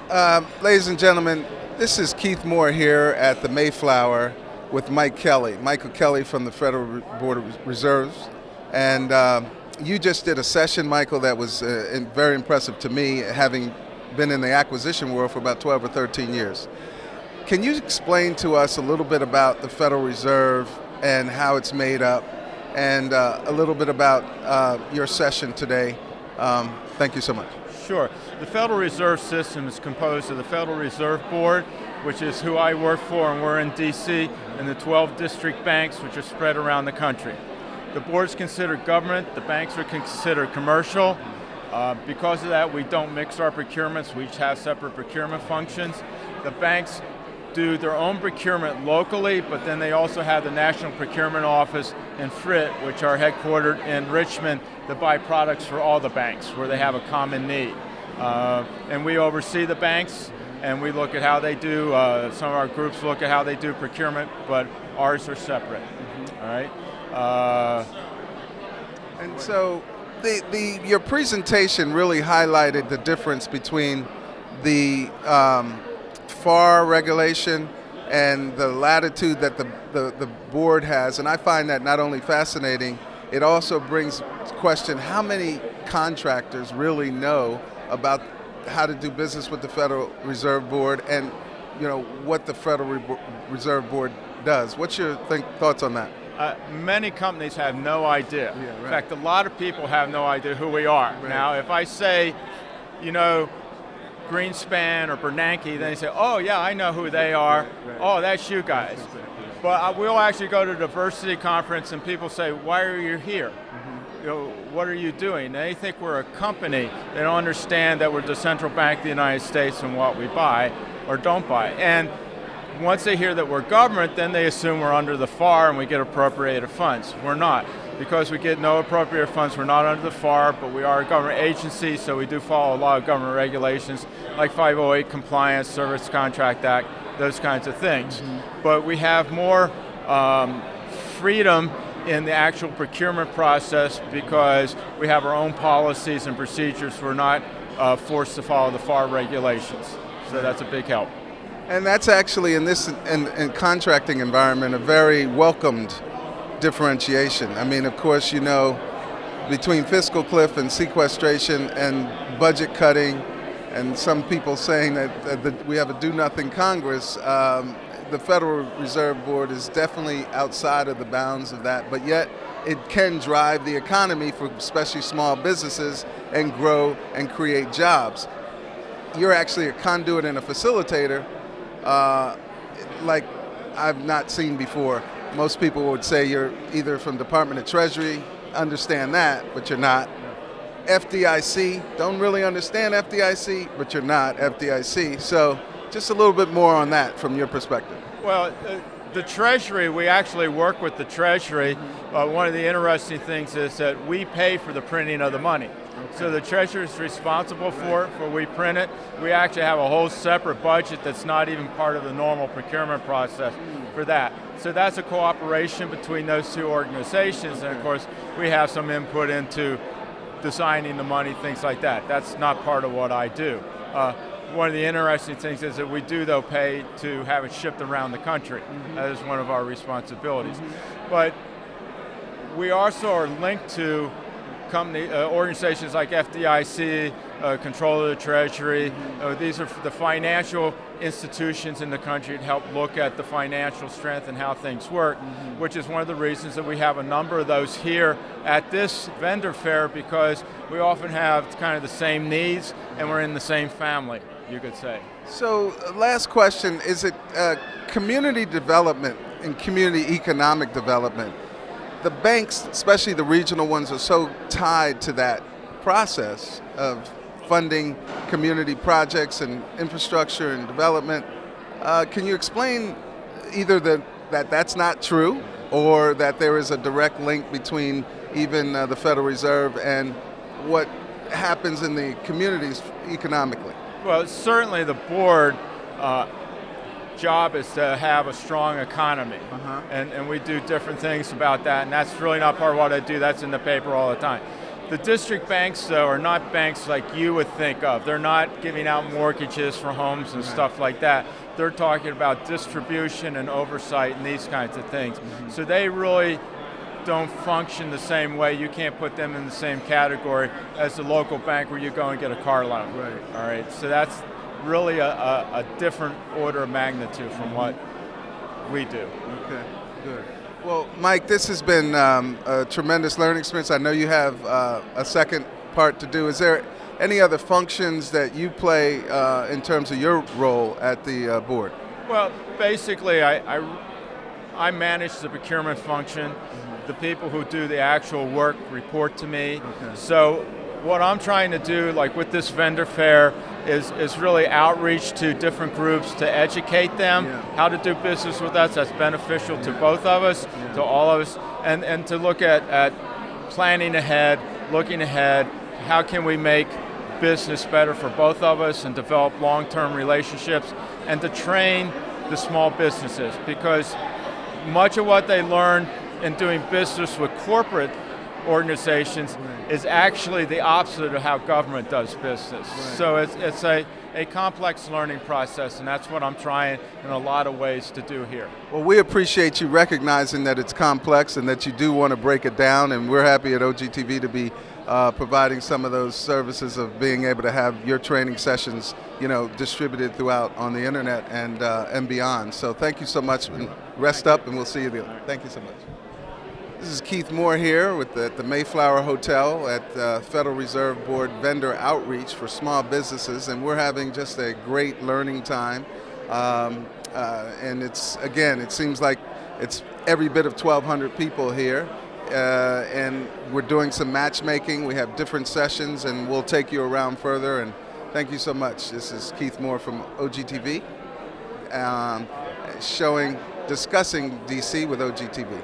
Ladies and gentlemen, this is Keith Moore here at the Mayflower with Michael Kelly from the Federal Board of Reserves. And you just did a session, Michael, that was very impressive to me, having been in the acquisition world for about 12 or 13 years. Can you explain to us a little bit about the Federal Reserve and how it's made up, and a little bit about your session today? Thank you so much. Sure. The Federal Reserve System is composed of the Federal Reserve Board, which is who I work for, and we're in D.C., and the 12 district banks, which are spread around the country. The board's considered government, the banks are considered commercial. Because of that, we don't mix our procurements. We each have separate procurement functions. The banks do their own procurement locally, but then they also have the National Procurement Office and FRIT, which are headquartered in Richmond, that buy products for all the banks where they have a common need. And we oversee the banks, and we look at how they do, some of our groups look at how they do procurement, but ours are separate. All right. And so your presentation really highlighted the difference between the FAR regulation and the latitude that the board has. And I find that not only fascinating, it also brings to question how many contractors really know about how to do business with the Federal Reserve Board, and what the Federal Reserve Board does. What's your thoughts on that? Many companies have no idea. Yeah, right. In fact, a lot of people have no idea who we are. Right. Now, if I say, Greenspan or Bernanke, then they say, oh yeah, I know who they are. Right. Oh, that's you guys. But we'll actually go to a diversity conference and people say, why are you here? What are you doing? They think we're a company. They don't understand that we're the central bank of the United States and what we buy or don't buy. And once they hear that we're government, then they assume we're under the FAR and we get appropriated funds. We're not. Because we get no appropriated funds, we're not under the FAR, but we are a government agency, so we do follow a lot of government regulations, like 508 compliance, Service Contract Act, those kinds of things. But we have more freedom in the actual procurement process because we have our own policies and procedures. We're not forced to follow the FAR regulations. So that's a big help. And that's actually, in this in contracting environment, a very welcomed differentiation. I mean, of course, between fiscal cliff and sequestration and budget cutting, and some people saying that we have a do-nothing Congress, the Federal Reserve Board is definitely outside of the bounds of that, but yet it can drive the economy for especially small businesses and grow and create jobs. You're actually a conduit and a facilitator like I've not seen before. Most people would say you're either from Department of Treasury, understand that, but you're not. FDIC, don't really understand FDIC, but you're not FDIC. So just a little bit more on that from your perspective. Well, the Treasury, we actually work with the Treasury. One of the interesting things is that we pay for the printing of the money. So the Treasury is responsible for it, for we print it. We actually have a whole separate budget that's not even part of the normal procurement process for that. So that's a cooperation between those two organizations, and of course we have some input into designing the money, things like that. That's not part of what I do. One of the interesting things is that we do, though, pay to have it shipped around the country. That is one of our responsibilities. But we also are linked to organizations like FDIC, Control of the Treasury. These are the financial institutions in the country to help look at the financial strength and how things work, which is one of the reasons that we have a number of those here at this vendor fair, because we often have kind of the same needs and we're in the same family, you could say. So last question, is it community development and community economic development? The banks, especially the regional ones, are so tied to that process of funding community projects and infrastructure and development. Can you explain either that that's not true, or that there is a direct link between even the Federal Reserve and what happens in the communities economically? Well, certainly the board job is to have a strong economy, and we do different things about that, and that's really not part of what I do. That's in the paper all the time. The district banks, though, are not banks like you would think of. They're not giving out mortgages for homes and stuff like that. They're talking about distribution and oversight and these kinds of things. So they really don't function the same way. You can't put them in the same category as the local bank where you go and get a car loan. Right. All right. So that's really a different order of magnitude from what we do. Okay, good. Well, Mike, this has been a tremendous learning experience. I know you have a second part to do. Is there any other functions that you play in terms of your role at the board? Well, basically, I manage the procurement function. The people who do the actual work report to me. Okay. So what I'm trying to do, like with this vendor fair, is really outreach to different groups to educate them how to do business with us. That's beneficial to both of us, to all of us, and to look at planning ahead, looking ahead, how can we make business better for both of us and develop long-term relationships, and to train the small businesses, because much of what they learn in doing business with corporate organizations is actually the opposite of how government does business. So it's a complex learning process, and that's what I'm trying in a lot of ways to do here. Well, we appreciate you recognizing that it's complex and that you do want to break it down, and we're happy at OGTV to be providing some of those services of being able to have your training sessions, distributed throughout on the internet and beyond. So thank you so much, and rest up, and we'll see you there. Thank you so much. This is Keith Moore here at the Mayflower Hotel at Federal Reserve Board Vendor Outreach for Small Businesses, and we're having just a great learning time. And it seems like it's every bit of 1,200 people here, and we're doing some matchmaking. We have different sessions, and we'll take you around further. And thank you so much. This is Keith Moore from OGTV, discussing DC with OGTV.